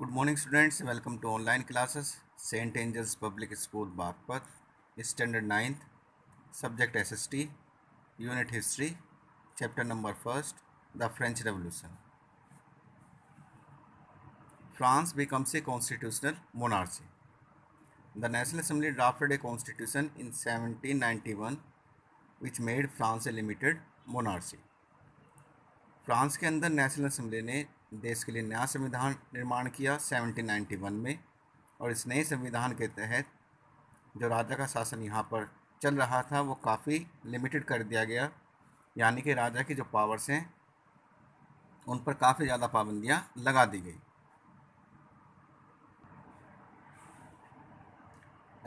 Good morning, students. Welcome to online classes. St. Angel's Public School, Bagpat, Standard 9th, Subject SST, Unit History, Chapter number 1st, The French Revolution. France becomes a constitutional monarchy. The National Assembly drafted a constitution in 1791 which made France a limited monarchy. France के अंदर national assembly ने देश के लिए नया संविधान निर्माण किया 1791 में, और इस नए संविधान के तहत जो राजा का शासन यहाँ पर चल रहा था वो काफ़ी लिमिटेड कर दिया गया, यानी कि राजा की जो पावर्स हैं उन पर काफ़ी ज़्यादा पाबंदियाँ लगा दी गई।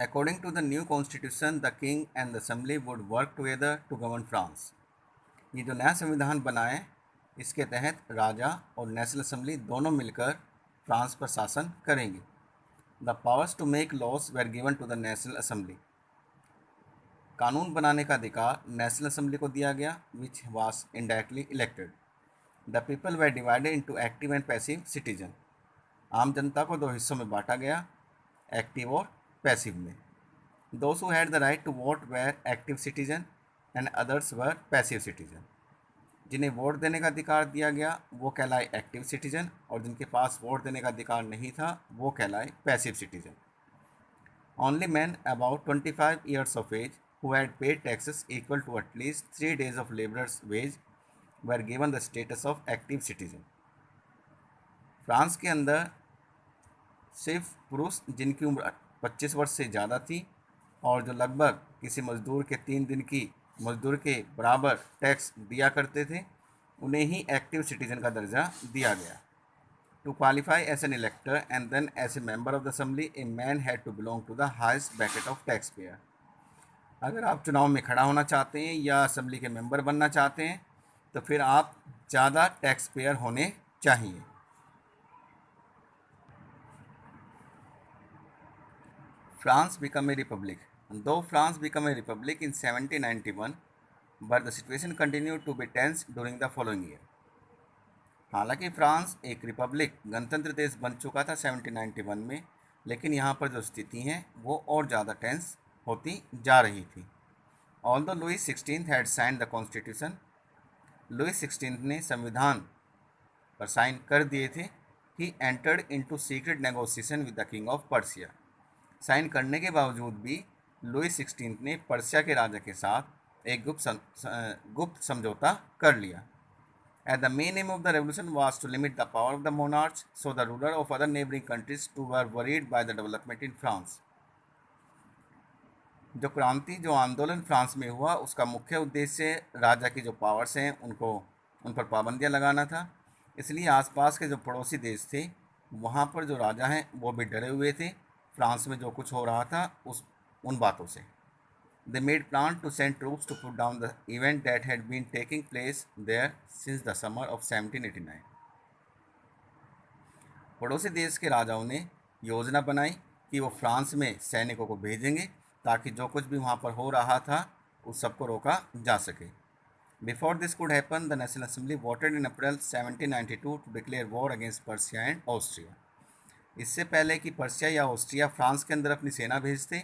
According to the new constitution the king and the assembly would work together to govern France. ये जो नया संविधान बना है इसके तहत राजा और नेशनल असेंबली दोनों मिलकर फ्रांस पर शासन करेंगे। The powers to make laws were given to the national assembly. कानून बनाने का अधिकार नेशनल असेंबली को दिया गया, which was indirectly elected. The people were divided into active and passive citizen. आम जनता को दो हिस्सों में बांटा गया, एक्टिव और पैसिव में। Those who had the right to vote were active citizen and others were passive citizen. जिन्हें वोट देने का अधिकार दिया गया वो कहलाए एक्टिव सिटीजन, और जिनके पास वोट देने का अधिकार नहीं था वो कहलाए passive citizen. Only man about 25 years of age who had paid taxes equal to at least 3 days of labourers wage were given the status of active citizen. France के अंदर सिर्फ पुरुष जिनकी उम्र 25 वर्ष से ज़्यादा थी और जो लगभग किसी मजदूर के 3 दिन की मजदूर के बराबर टैक्स दिया करते थे, उन्हें ही एक्टिव सिटीजन का दर्जा दिया गया। To qualify as an elector and then as a member of the assembly a man had to belong to the highest bracket of tax payer. अगर आप चुनाव में खड़ा होना चाहते हैं या असेंबली के मेंबर बनना चाहते हैं तो फिर आप ज़्यादा टैक्स पेयर होने चाहिए। France became a republic. Though France became a republic in 1791, but the situation continued to be tense during the following year. हालांकि फ्रांस एक रिपब्लिक गणतंत्र देश बन चुका था 1791 में, लेकिन यहाँ पर जो स्थिति हैं वो और ज़्यादा टेंस होती जा रही थी। Although Louis 16 had sign the constitution, Louis 16 ने संविधान पर साइन कर दिए थे। He entered into secret negotiation with the king of Persia. Sign करने के बावजूद भी लुई 16 ने पर्सिया के राजा के साथ एक गुप्त समझौता कर लिया। At the main aim of the revolution was to limit the power of the monarch so the ruler of other neighbouring countries to were worried by the development in France. जो आंदोलन फ्रांस में हुआ उसका मुख्य उद्देश्य राजा की जो powers हैं उन पर पाबंदियां लगाना था। इसलिए आसपास के जो पड़ोसी देश थे वहाँ पर जो राजा हैं वो भी डरे हुए थे फ्रांस में जो कुछ हो रहा था उन बातों से। They made plan to send troops to put down the event that had been taking place there since the summer of 1789। पड़ोसी देश के राजाओं ने योजना बनाई कि वो फ्रांस में सैनिकों को भेजेंगे ताकि जो कुछ भी वहाँ पर हो रहा था उस सबको रोका जा सके। Before this could happen the national assembly voted in April 1792 to declare war against Persia and Austria. इससे पहले कि पर्सिया या ऑस्ट्रिया फ्रांस के अंदर अपनी सेना भेजते,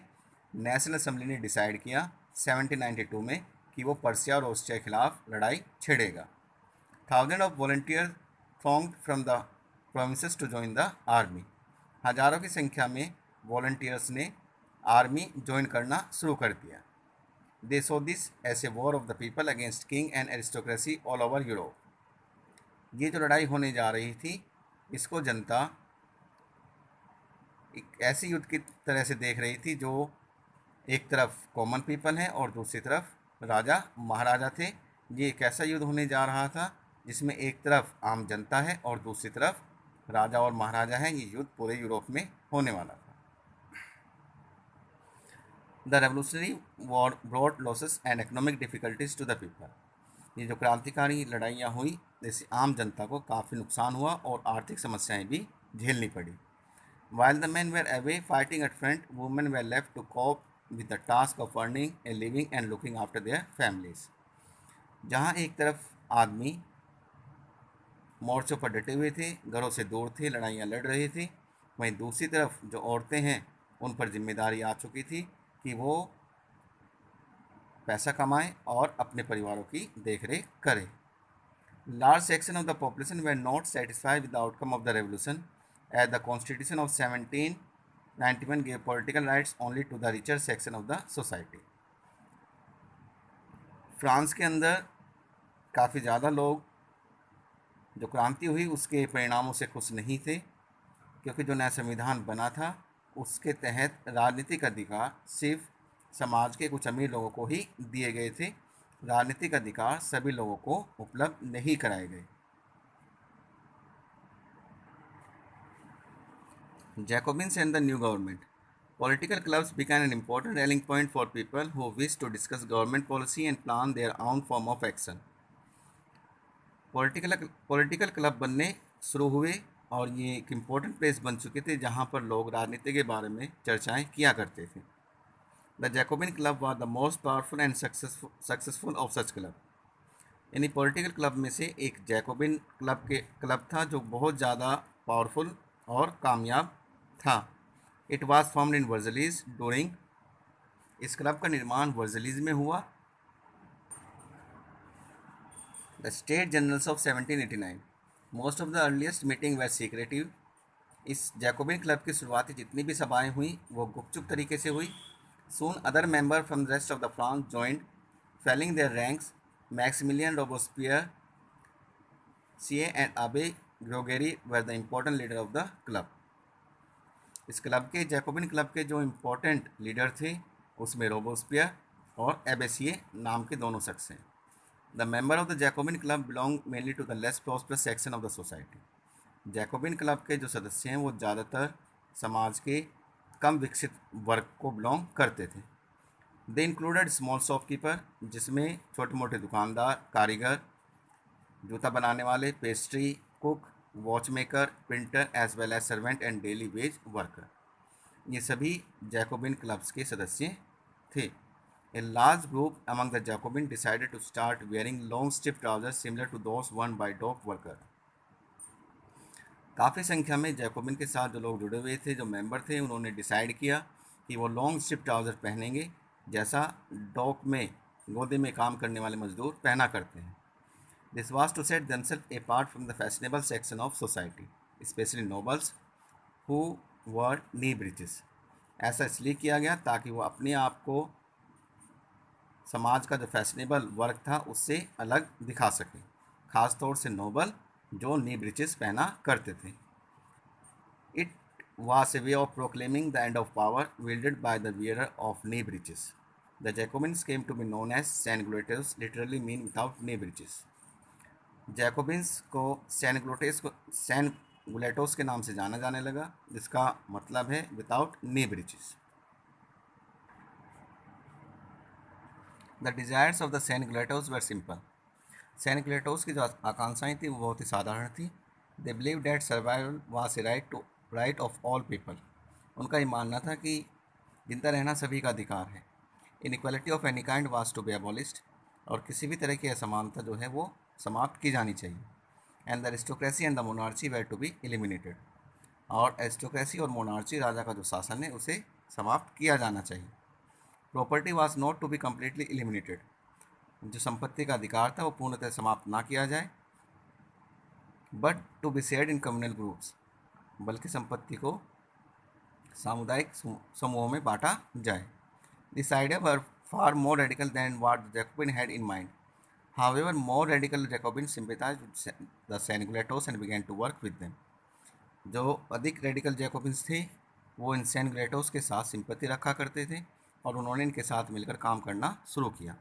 नेशनल असेंबली ने डिसाइड किया 1792 में कि वो पर्सिया और ऑस्ट्रिया के खिलाफ लड़ाई छेड़ेगा। Thousand of volunteer formed from the provinces to join the army. हज़ारों की संख्या में वॉलंटियर्स ने आर्मी ज्वाइन करना शुरू कर दिया। They saw this as a war of the people against king and aristocracy all over Europe. ये जो लड़ाई होने जा रही थी इसको जनता एक ऐसी युद्ध की तरह से देख रही थी जो एक तरफ कॉमन पीपल हैं और दूसरी तरफ राजा महाराजा थे। ये एक ऐसा युद्ध होने जा रहा था जिसमें एक तरफ आम जनता है और दूसरी तरफ राजा और महाराजा हैं। ये युद्ध पूरे यूरोप में होने वाला था। The revolutionary war brought losses and economic difficulties to the people. ये जो क्रांतिकारी लड़ाइयाँ हुई इससे आम जनता को काफ़ी नुकसान हुआ और आर्थिक समस्याएं भी झेलनी पड़ी। While the men were away fighting at front, women were left to cope with the task of earning a living and looking after their families. जहाँ एक तरफ आदमी मोर्चों पर डटे हुए थे, घरों से दूर थे, लड़ाइयाँ लड़ रहे थे, वहीं दूसरी तरफ जो औरतें हैं उन पर जिम्मेदारी आ चुकी थी कि वो पैसा कमाएं और अपने परिवारों की देखरेख करें। Large section of the population were not satisfied with the outcome of the revolution, as the Constitution of 1791 gave political rights only to the richer section of the society. France के अंदर काफ़ी ज़्यादा लोग जो क्रांति हुई उसके परिणामों से खुश नहीं थे, क्योंकि जो नया संविधान बना था उसके तहत राजनीतिक अधिकार सिर्फ समाज के कुछ अमीर लोगों को ही दिए गए थे। राजनीतिक अधिकार सभी लोगों को उपलब्ध नहीं कराए गए। Jacobins and the new government. Political clubs became an important rallying point for people who wished to discuss government policy and plan their own form of action. Political club बनने शुरू हुए और ये एक इम्पोर्टेंट प्लेस बन चुके थे जहाँ पर लोग राजनीति के बारे में चर्चाएं किया करते थे। The Jacobin club was the most powerful and successful of such club. यानी पॉलिटिकल क्लब में से एक जैकोबिन क्लब था जो बहुत ज़्यादा पावरफुल और कामयाब था। It was formed in Versailles during. इस क्लब का निर्माण वर्जलीज में हुआ। The state generals of 1789। Most of the earliest meeting were secretive. इस जैकोबिन क्लब की शुरुआती जितनी भी सभाएं हुई वो गुपचुप तरीके से हुई। Soon other member from the rest of the France joined, filling their ranks. Maximilien Robespierre, Sieyes and Abbe Gregoire were the important leader of the club. इस क्लब के जैकोबिन क्लब के जो इम्पोर्टेंट लीडर थे उसमें रोबोस्पियर और एबेसिए नाम के दोनों शख्स हैं। The member of the Jacobin club belong mainly to the less prosperous section of the society. Jacobin club के जो सदस्य हैं वो ज़्यादातर समाज के कम विकसित वर्ग को बिलोंग करते थे। दे इंक्लूडेड स्मॉल शॉपकीपर, जिसमें छोटे मोटे दुकानदार, कारीगर, जूता बनाने वाले, pastry cook, watch maker, printer, as well as servant and daily wage worker. ये सभी जैकोबिन क्लब्स के सदस्य थे। A large group among the Jacobins decided to start wearing long strip trousers similar to those worn by dock worker. काफ़ी संख्या में Jacobian के साथ जो लोग जुड़े हुए थे, जो मेंबर थे, उन्होंने डिसाइड किया कि वो लॉन्ग स्ट्रिप ट्राउज़र पहनेंगे जैसा डॉक में गोदे में काम करने वाले मजदूर पहना करते हैं। This was to set themselves apart from the fashionable section of society, specially nobles who were knee breeches. ऐसा इसलिए किया गया ताकि वो अपने आप को समाज का जो फैशनेबल वर्ग था उससे अलग दिखा सके, ख़ास तौर से नोबल जो नी ब्रीचेस पहना करते थे। It was a way of proclaiming the end of power wielded by the wearer of knee breeches. The Jacobins came to be known as Sanguinators, literally mean without knee breeches. Jacobins को सैनगुलेटोस के नाम से जाना जाने लगा, जिसका मतलब है without knee breeches. The desires of the sansculottes were simple. Sansculottes की जो आकांक्षाएँ थी वो बहुत ही साधारण थी। They believe that survival was a right of all people. उनका ये मानना था कि जिंदा रहना सभी का अधिकार है। Inequality of any kind was to be abolished. और किसी भी तरह की असमानता जो है वो समाप्त की जानी चाहिए। And the aristocracy and the monarchy were to be eliminated. और एरिस्टोक्रेसी और मोनार्ची, राजा का जो शासन है, उसे समाप्त किया जाना चाहिए। Property was not to be completely eliminated. जो संपत्ति का अधिकार था वो पूर्णतः समाप्त ना किया जाए, but to be shared in communal groups, बल्कि संपत्ति को सामुदायिक समूहों में बांटा जाए। This idea were far more radical than what the Jacobin had in mind. However, more radical Jacobin sympathised with the sansculottes and began to work with them. जो अधिक रेडिकल जैकोबिन्स थे वो इन सैनगुलेटोस के साथ सिंपैथी रखा करते थे और उन्होंने इनके साथ मिलकर काम करना शुरू किया।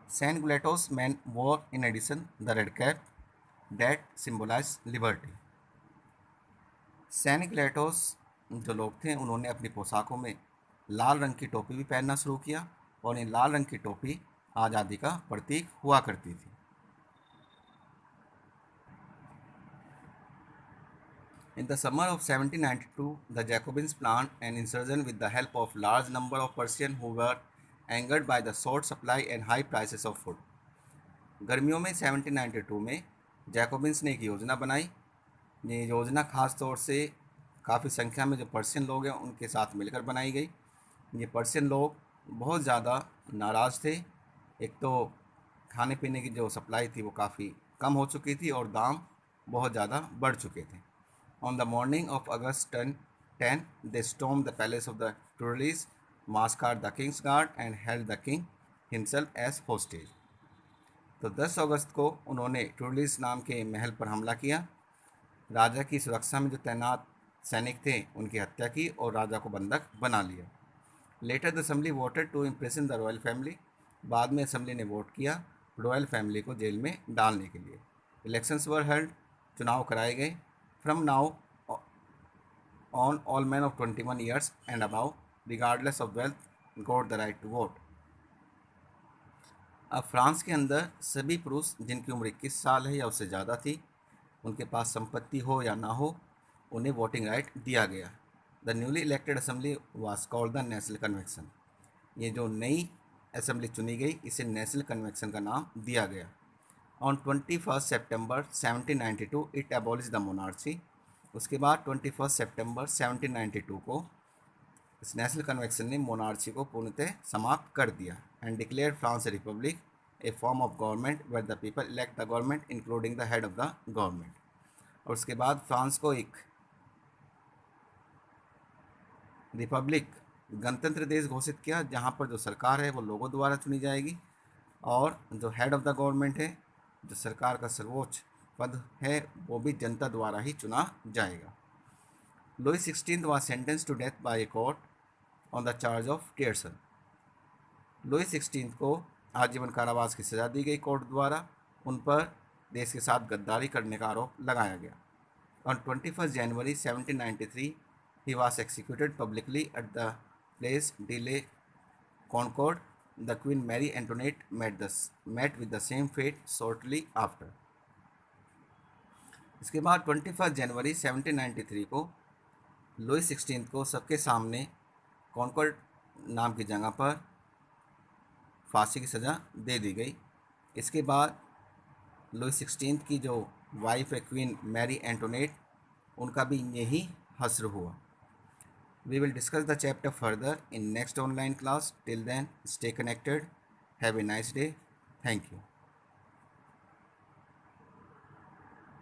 Sansculottes men wore in addition the red cap that symbolize liberty. Sansculottes जो लोग थे उन्होंने अपनी पोशाकों में लाल रंग की टोपी भी पहनना शुरू किया और इन लाल रंग की टोपी आज़ादी का प्रतीक हुआ करती थी। In the summer of 1792, the Jacobins planned an insurrection with the help of large number of Persians who were angered by the short supply and high prices of food. गर्मियों में 1792 में जैकोबिन्स ने एक योजना बनाई ये योजना खास तौर से काफ़ी संख्या में जो पर्शियन लोग हैं उनके साथ मिलकर बनाई गई। ये पर्शियन लोग बहुत ज़्यादा नाराज़ थे। एक तो खाने पीने की जो सप्लाई थी वो काफ़ी कम हो चुकी थी और दाम बहुत ज़्यादा बढ़ चुके थे। On the morning of August 10 they storm the palace of the Tuileries, massacred the king's guard and held the king himself as hostage. तो 10 अगस्त को उन्होंने टूरिस्ट नाम के महल पर हमला किया, राजा की सुरक्षा में जो तैनात सैनिक थे उनकी हत्या की और राजा को बंधक बना लिया। Later the assembly voted to imprison the royal family. बाद में असेंबली ने वोट किया रॉयल फैमिली को जेल में डालने के लिए। इलेक्शंस वर हेल्ड, चुनाव कराए गए। From now on all man of 21 years and above regardless of wealth got the right to vote. अब फ्रांस के अंदर सभी पुरुष जिनकी उम्र 21 साल है या उससे ज़्यादा थी, उनके पास संपत्ति हो या ना हो, उन्हें वोटिंग राइट दिया गया। The newly elected assembly was called the national convention. ये जो नई असेंबली चुनी गई इसे नेशनल कन्वेंशन का नाम दिया गया। On 21 September 1792 it abolish the monarchy. उसके बाद 21 सितंबर 1792 को इस नेशनल कन्वेंशन ने मोनार्ची को पूर्णतः समाप्त कर दिया and declare France a republic, a form of government where the people elect the government including the head of the government. और उसके बाद फ्रांस को एक रिपब्लिक, गणतंत्र देश घोषित किया जहां पर जो सरकार है वो लोगों द्वारा चुनी जाएगी और जो हेड ऑफ द गवर्नमेंट है, जो सरकार का सर्वोच्च पद है, वो भी जनता द्वारा ही चुना जाएगा। Louis 16 was sentenced to death by a court on the charge of treason। Louis 16 को आजीवन कारावास की सजा दी गई कोर्ट द्वारा, उन पर देश के साथ गद्दारी करने का आरोप लगाया गया। On 21 January 1793 he was executed publicly at the Place de la Concorde। The Queen Mary Antoinette met with the same fate shortly after। इसके बाद 21 जनवरी 1793 को लुई 16 को सबके सामने कॉन्कॉर्ड नाम की जगह पर फांसी की सज़ा दे दी गई। इसके बाद लुई 16 की जो वाइफ है क्वीन मैरी एंटोनेट, उनका भी यही हश्र हुआ। We will discuss the chapter further in next online class. Till then, stay connected. Have a nice day. Thank you.